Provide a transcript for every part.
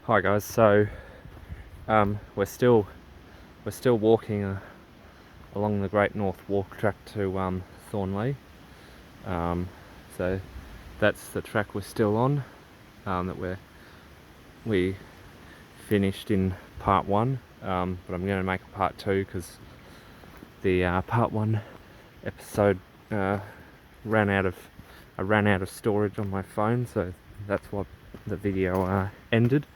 Hi guys, so we're still walking along the Great North Walk track to Thornleigh. So that's the track we're still on, that we finished in part one, but I'm going to make a part two because the part one episode I ran out of storage on my phone, so that's what the video ended.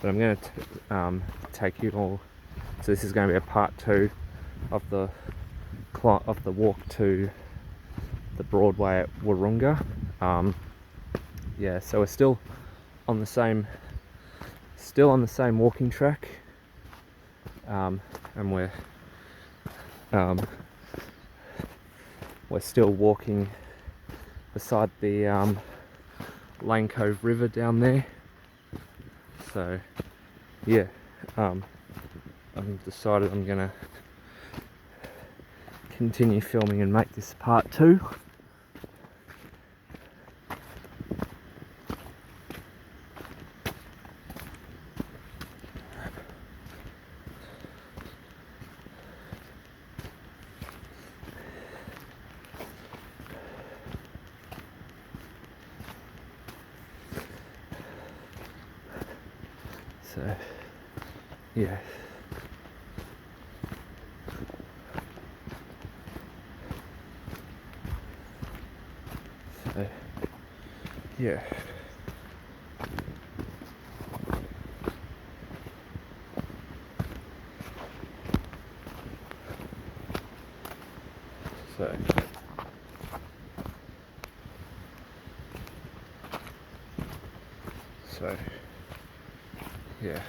But I'm going to take you all. So this is going to be a part two of the walk to the Broadway at Wahroonga. Yeah, so we're still on the same walking track, and we're still walking beside the Lane Cove River down there. So yeah, I've decided I'm gonna continue filming and make this part two. So yeah. So yeah. So yeah.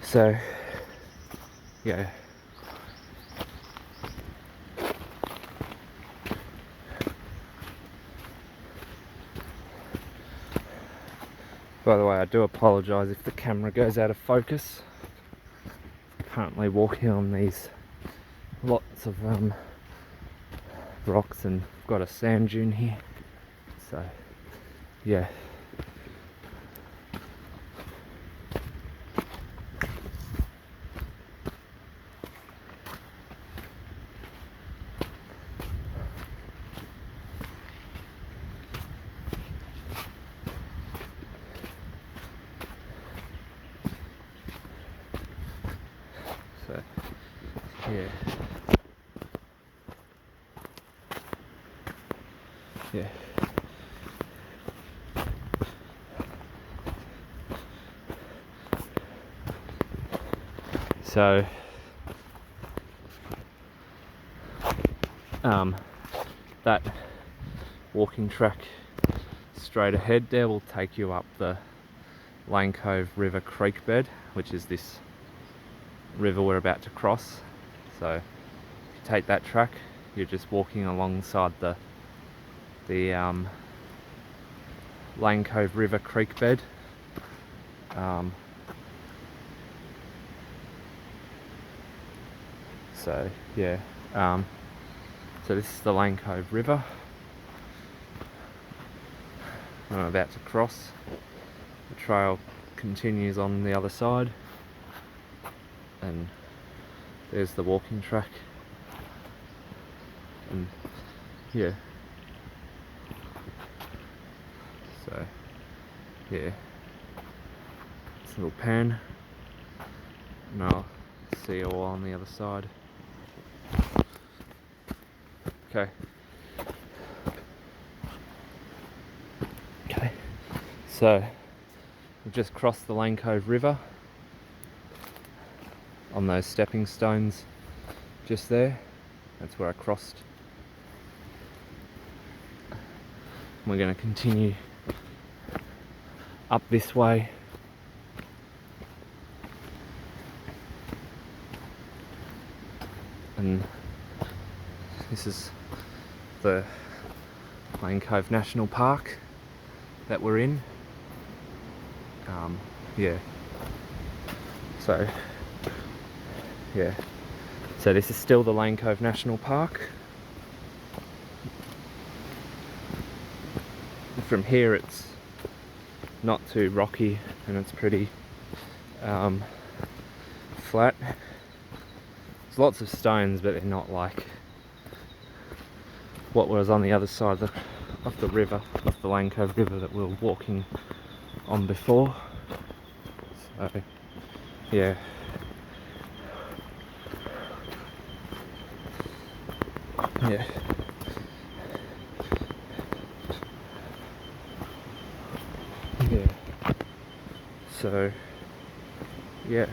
So yeah. By the way, I do apologise if the camera goes out of focus. Currently walking on these lots of rocks, and got a sand dune here. So yeah. So yeah. Yeah. So that walking track straight ahead there will take you up the Lane Cove River creek bed, which is this river we're about to cross. So if you take that track, you're just walking alongside the Lane Cove River creek bed. So yeah, so this is the Lane Cove River I'm about to cross. The trail continues on the other side, and there's the walking track, and yeah. So yeah, it's a little pan, and I'll see you all on the other side. Okay. So we've just crossed the Lane Cove River on those stepping stones just there. That's where I crossed. We're going to continue up this way and this is the Lane Cove National Park that we're in. Yeah. So this is still the Lane Cove National Park. From here it's not too rocky and it's pretty flat. There's lots of stones, but they're not like what was on the other side of the river, of the Lane Cove River that we were walking on before. So yeah. Yeah. Yeah. So yeah.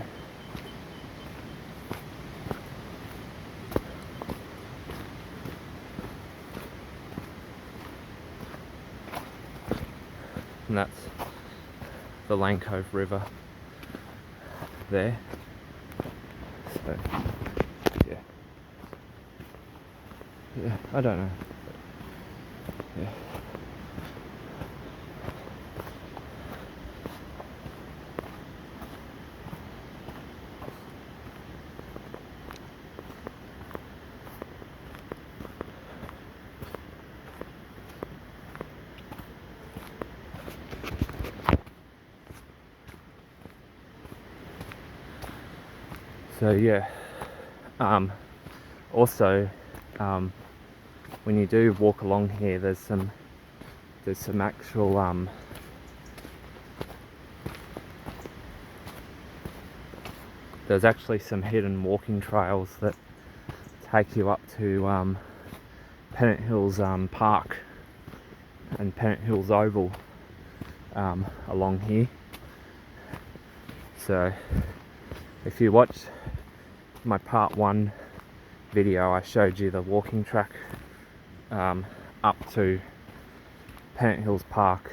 And that's the Lane Cove River there. So yeah. Yeah, I don't know. Yeah. So yeah, also when you do walk along here, there's some actual there's actually some hidden walking trails that take you up to Pennant Hills Park and Pennant Hills Oval along here. So if you watch my part 1 video, I showed you the walking track up to Pennant Hills Park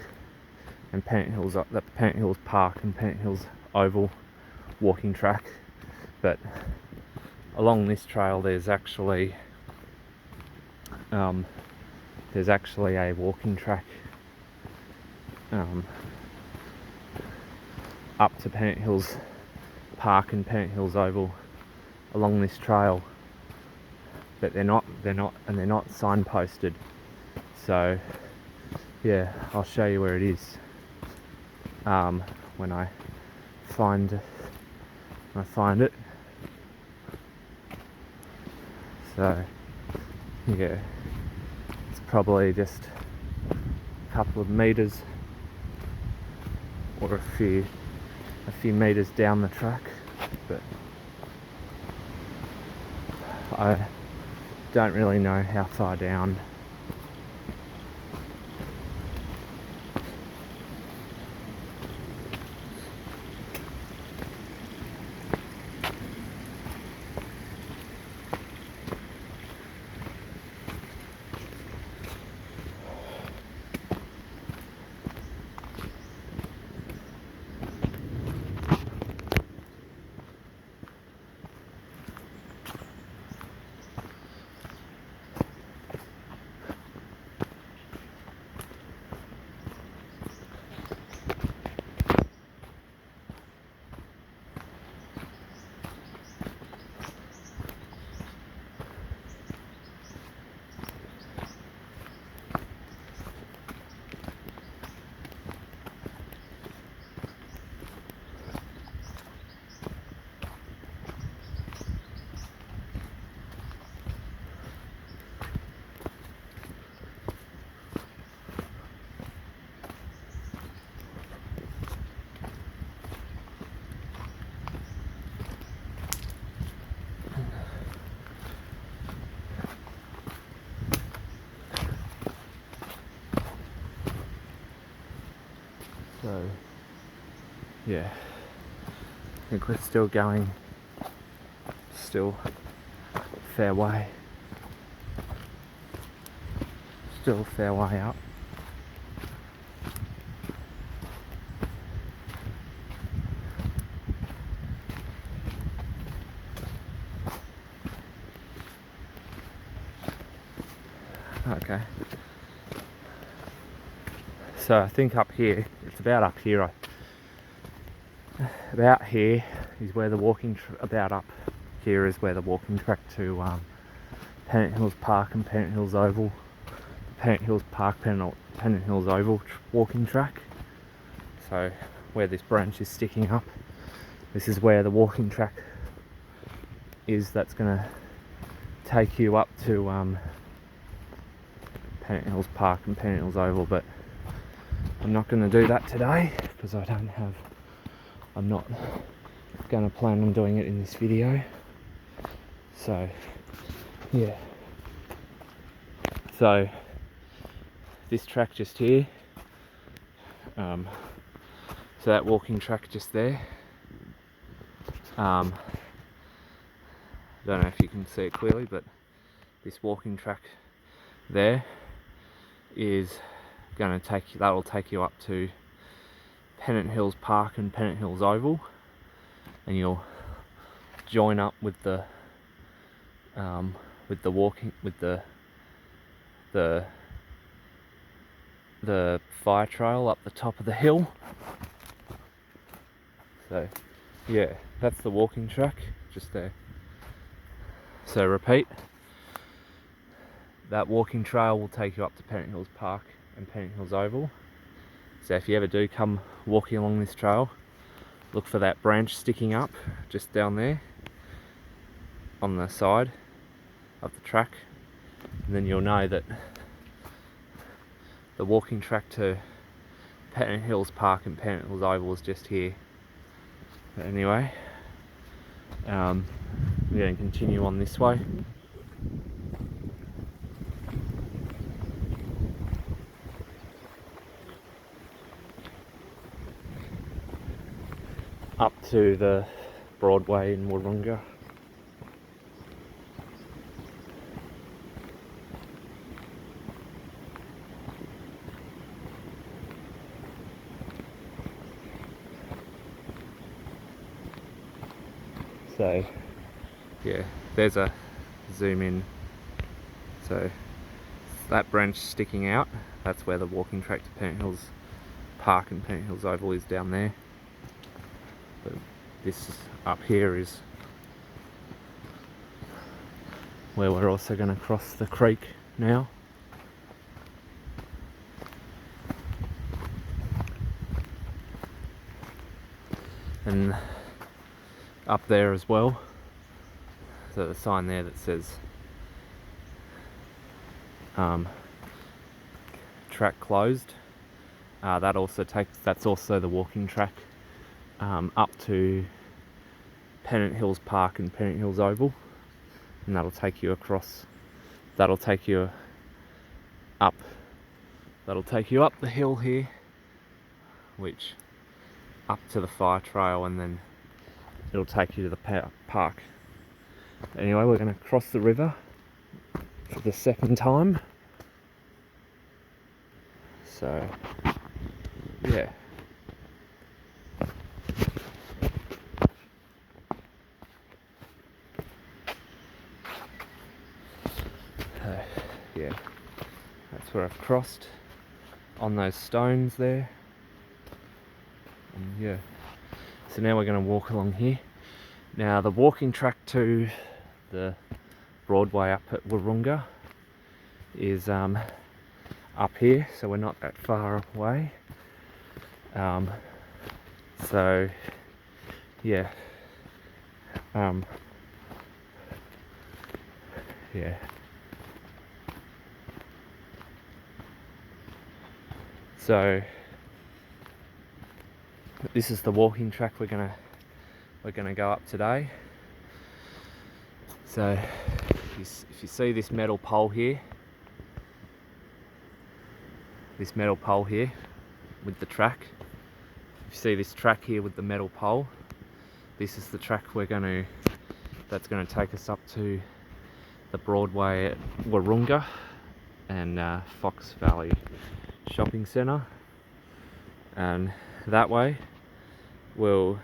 and Pennant Hills Park and Pennant Hills Oval walking track. But along this trail there's actually a walking track up to Pennant Hills Park and Pennant Hills Oval along this trail, but they're not signposted. So yeah, I'll show you where it is when I find it. So yeah, it's probably just a couple of meters or a few meters down the track, but I don't really know how far down. So yeah, I think we're still going, still a fair way up. Okay. So I think up here, it's about up here. About here is where the walking. About up here is where the walking track to Pennant Hills Park and Pennant Hills Oval. Pennant Hills Park, Pennant Hills Oval walking track. So where this branch is sticking up, this is where the walking track is. That's going to take you up to Pennant Hills Park and Pennant Hills Oval, but I'm not going to do that today because I'm not going to plan on doing it in this video. So yeah, so this track just here, so that walking track just there, don't know if you can see it clearly, but this walking track there is going to that'll take you up to Pennant Hills Park and Pennant Hills Oval, and you'll join up with the fire trail up the top of the hill. So yeah, that's the walking track just there. So repeat, that walking trail will take you up to Pennant Hills Park and Pennant Hills Oval. So if you ever do come walking along this trail, look for that branch sticking up just down there on the side of the track, and then you'll know that the walking track to Pennant Hills Park and Pennant Hills Oval is just here. But anyway, we're going to continue on this way. Up to the Broadway in Wahroonga. So yeah, there's a zoom in. So that branch sticking out, that's where the walking track to Pennant Hills Park and Pennant Hills Oval is, down there. But this up here is where we're also going to cross the creek now. And up there as well, so the sign there that says track closed, that's also the walking track up to Pennant Hills Park and Pennant Hills Oval, and that'll take you across, that'll take you up the hill here, which up to the fire trail, and then it'll take you to the park. Anyway, we're going to cross the river for the second time. So yeah. Yeah, that's where I've crossed on those stones there. And yeah, so now we're going to walk along here. Now the walking track to the Broadway up at Wahroonga is up here, so we're not that far away. So yeah, yeah. So this is the walking track we're gonna go up today. So if you see this metal pole here, with the track, if you see this track here with the metal pole, this is the track that's gonna take us up to the Broadway at Wahroonga and Fox Valley Shopping Centre, and that way we'll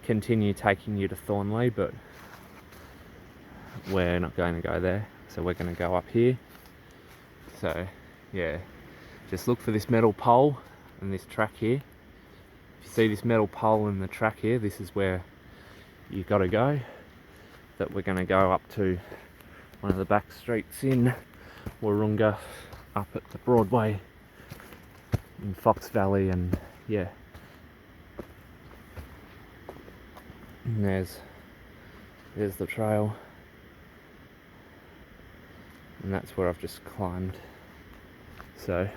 continue taking you to Thornleigh, but we're not going to go there, so we're going to go up here. So yeah, just look for this metal pole and this track here. If you see this metal pole and the track here, this is where you got to go. That we're going to go up to one of the back streets in Wahroonga, up at the Broadway in Fox Valley, and yeah. And there's the trail, and that's where I've just climbed. So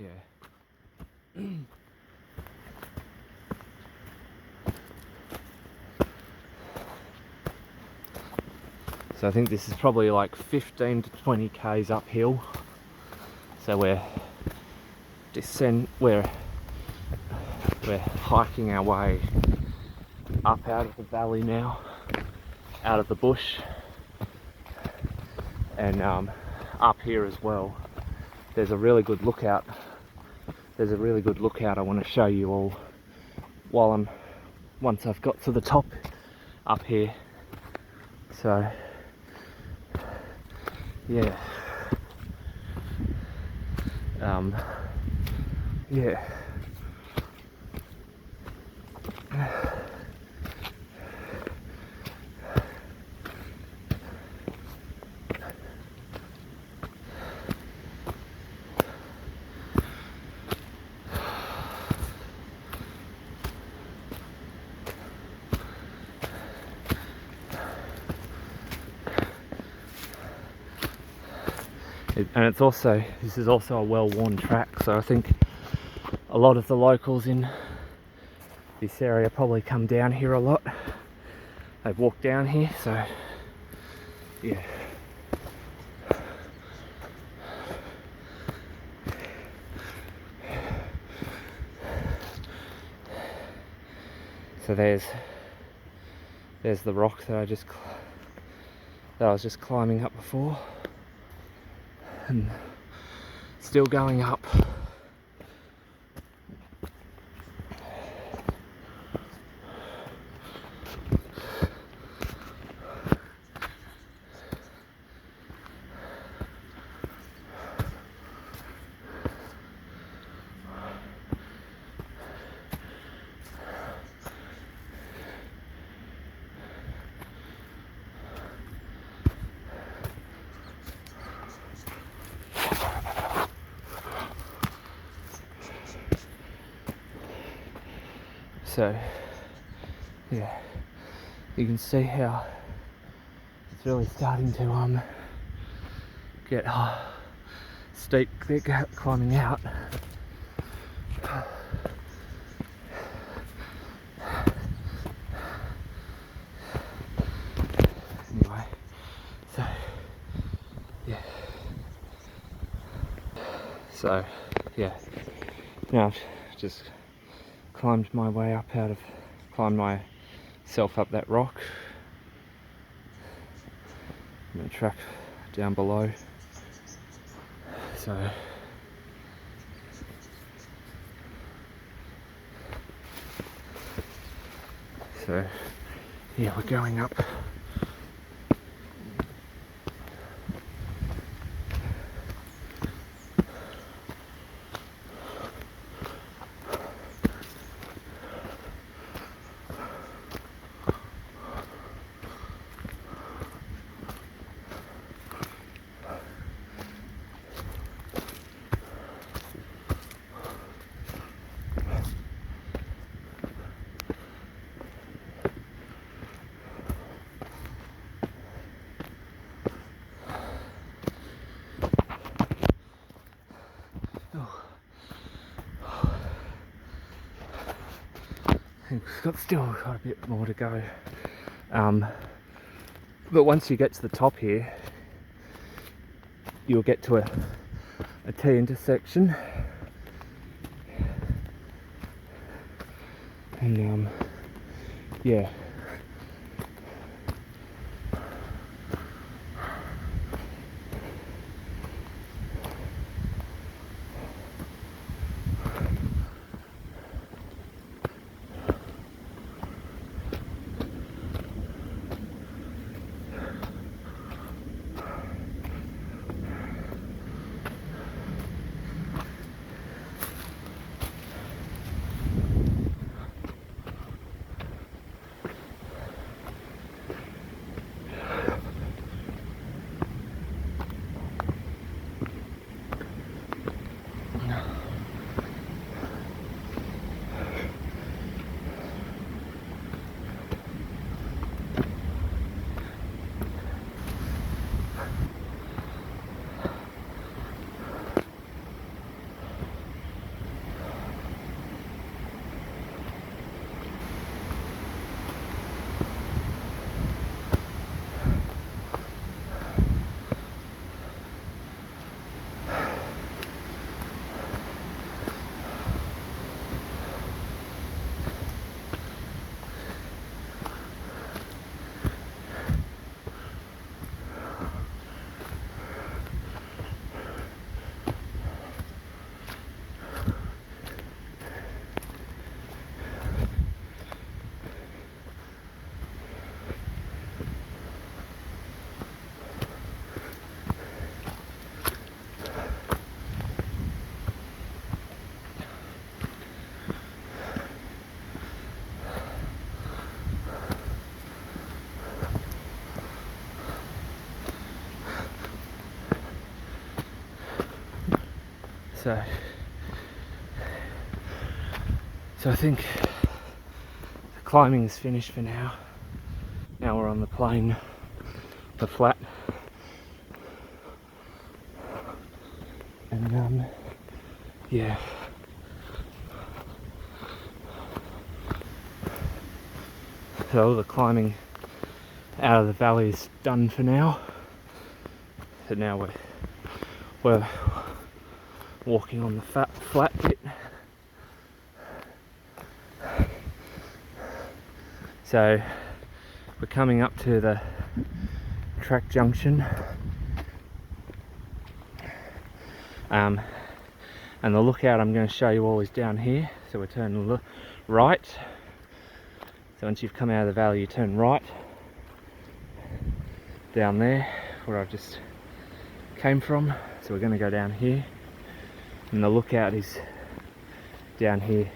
yeah. So I think this is probably like 15 to 20 k's uphill. So we're hiking our way up out of the valley now, out of the bush, and up here as well. There's a really good lookout. I want to show you all once I've got to the top up here. So yeah. Yeah. And this is also a well-worn track, so I think a lot of the locals in this area probably come down here a lot. They've walked down here, so yeah. So there's the rock that I was just climbing up before, and still going up. So yeah, you can see how it's really starting to get steep climbing out. Anyway, so yeah. So yeah, now I've just climbed myself up that rock, and the track down below. So yeah, we're going up. We've still got a bit more to go, but once you get to the top here, you'll get to a T intersection, and yeah. So I think the climbing is finished for now. Now we're on the plain, the flat, and yeah. So all the climbing out of the valley is done for now. So now we're walking on the flat bit. So we're coming up to the track junction, and the lookout I'm going to show you all is down here. So we're turning right. So once you've come out of the valley, you turn right down there where I've just came from. So we're going to go down here, and the lookout is down here.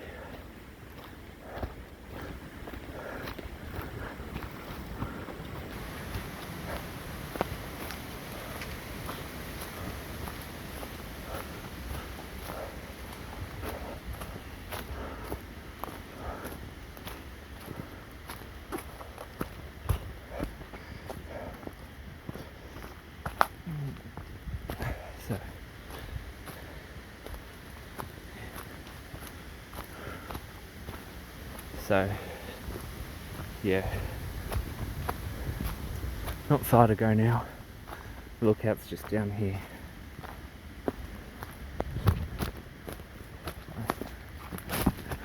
So yeah, not far to go now. The lookout's just down here.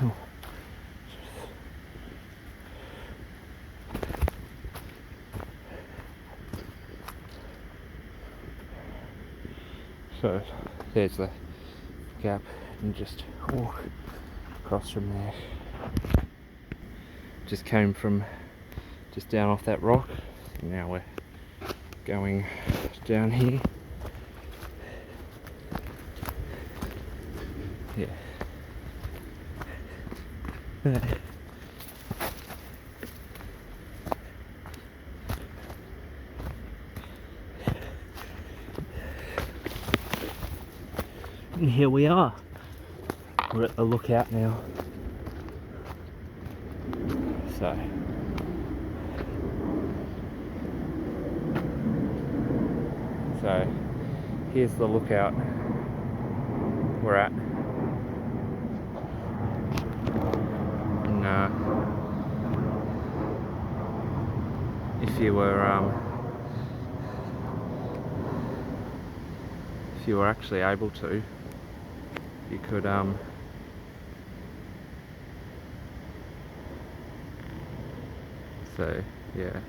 Oh. So there's the gap, and just walk across from there. Just came from just down off that rock. Now we're going down here. Yeah. And here we are. We're at the lookout now. So here's the lookout we're at. And if you were actually able to, you could so yeah,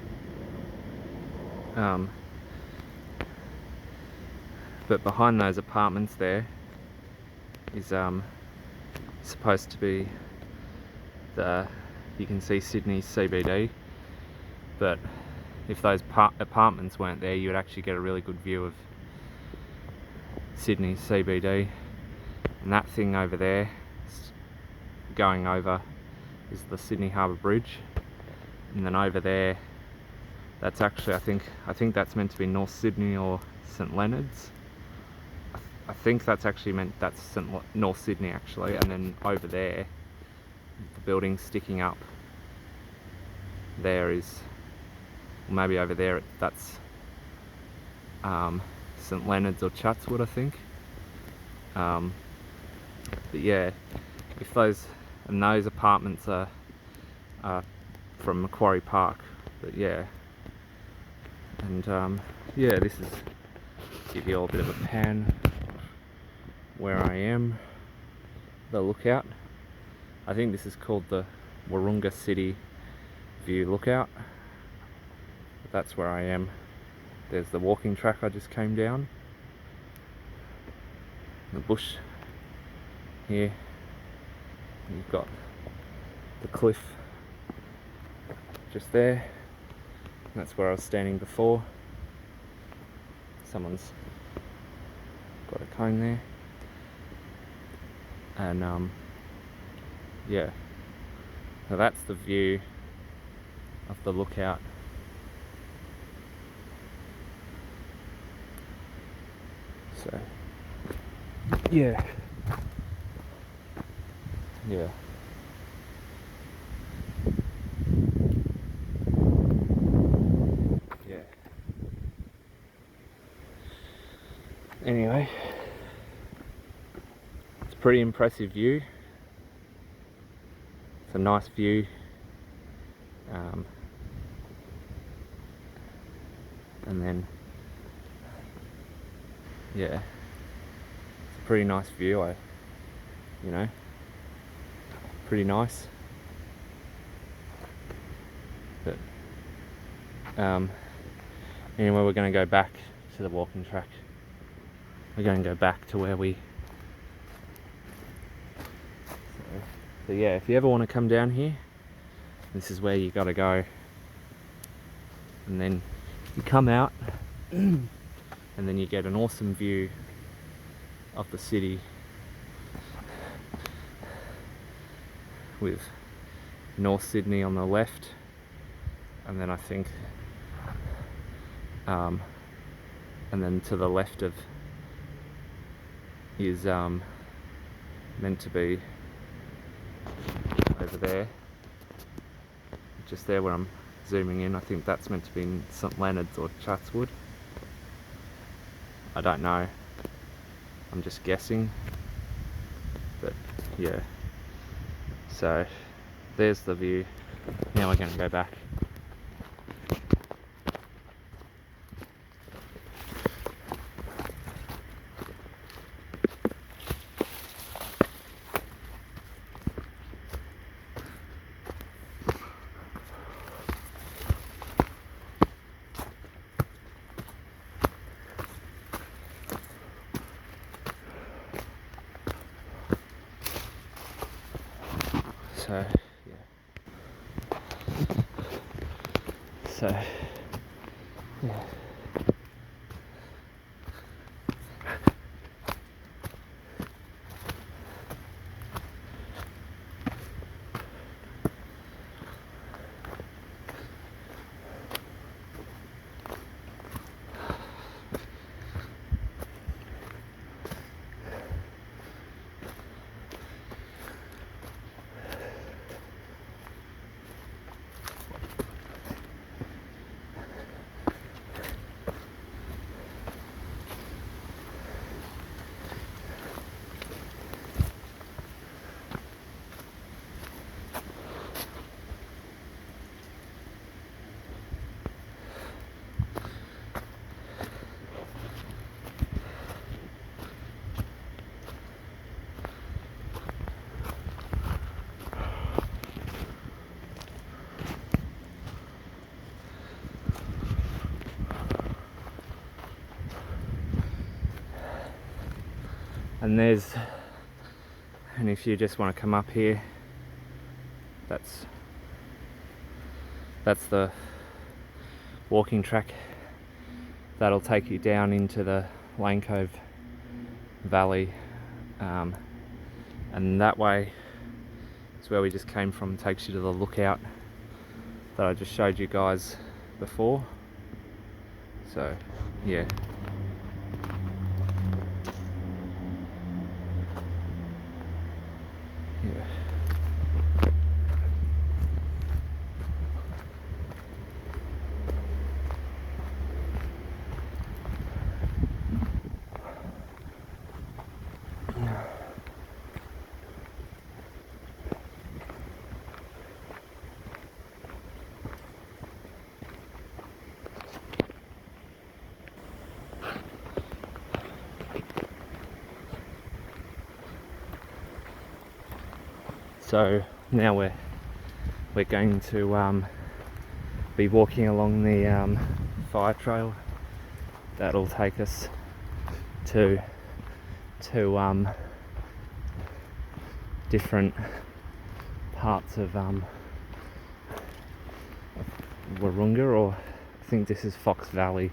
but behind those apartments there is supposed to be you can see Sydney's CBD, but if those apartments weren't there, you would actually get a really good view of Sydney's CBD. And that thing over there going over is the Sydney Harbour Bridge, and then over there, that's actually, I think that's meant to be North Sydney or St Leonard's. I think that's actually that's North Sydney actually, and then over there, the building sticking up there is, maybe over there that's St Leonard's or Chatswood, I think. But yeah, if those apartments are from Macquarie Park, but yeah, and yeah, this is give you all a bit of a pan where I am, the lookout. I think this is called the Wahroonga City View Lookout. But that's where I am. There's the walking track I just came down, the bush here. You've got the cliff just there. That's where I was standing before. Someone's got a cone there. And yeah, so that's the view of the lookout. So yeah. Yeah. Yeah. Anyway, it's a pretty impressive view. It's a nice view. And then, yeah, it's a pretty nice view. You know, pretty nice. But anyway, we're going to go back to the walking track. We're going to go back to where we. So yeah, if you ever want to come down here, this is where you got to go. And then you come out, and then you get an awesome view of the city with North Sydney on the left, and then I think, and then to the left of is meant to be over there, just there where I'm zooming in. I think that's meant to be in St Leonard's or Chatswood. I don't know, I'm just guessing, but yeah. So there's the view. Now we're going to go back. So yeah. So yeah. And if you just want to come up here, that's the walking track that'll take you down into the Lane Cove Valley, and that way is where we just came from. Takes you to the lookout that I just showed you guys before. So yeah. So now we're going to be walking along the fire trail that'll take us to different parts of Wahroonga, or I think this is Fox Valley.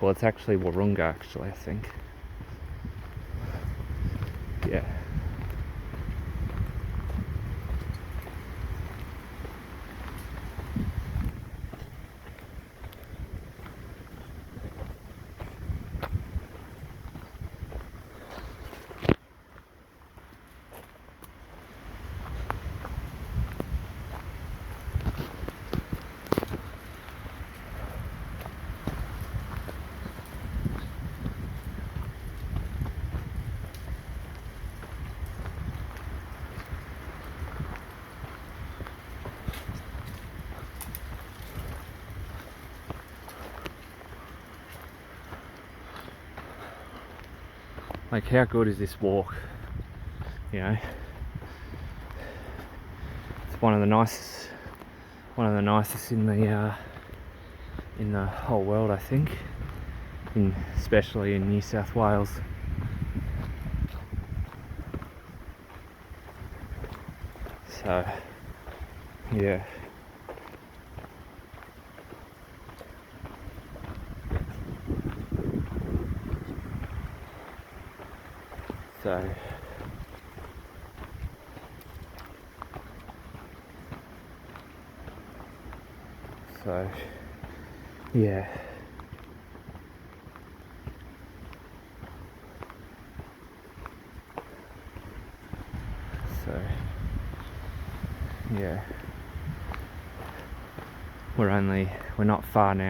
Well, it's actually Wahroonga, actually, I think. Yeah. Like, how good is this walk? You know, it's one of the nicest in the whole world, I think. Especially in New South Wales. So, yeah. So, yeah. So, yeah. We're not far now.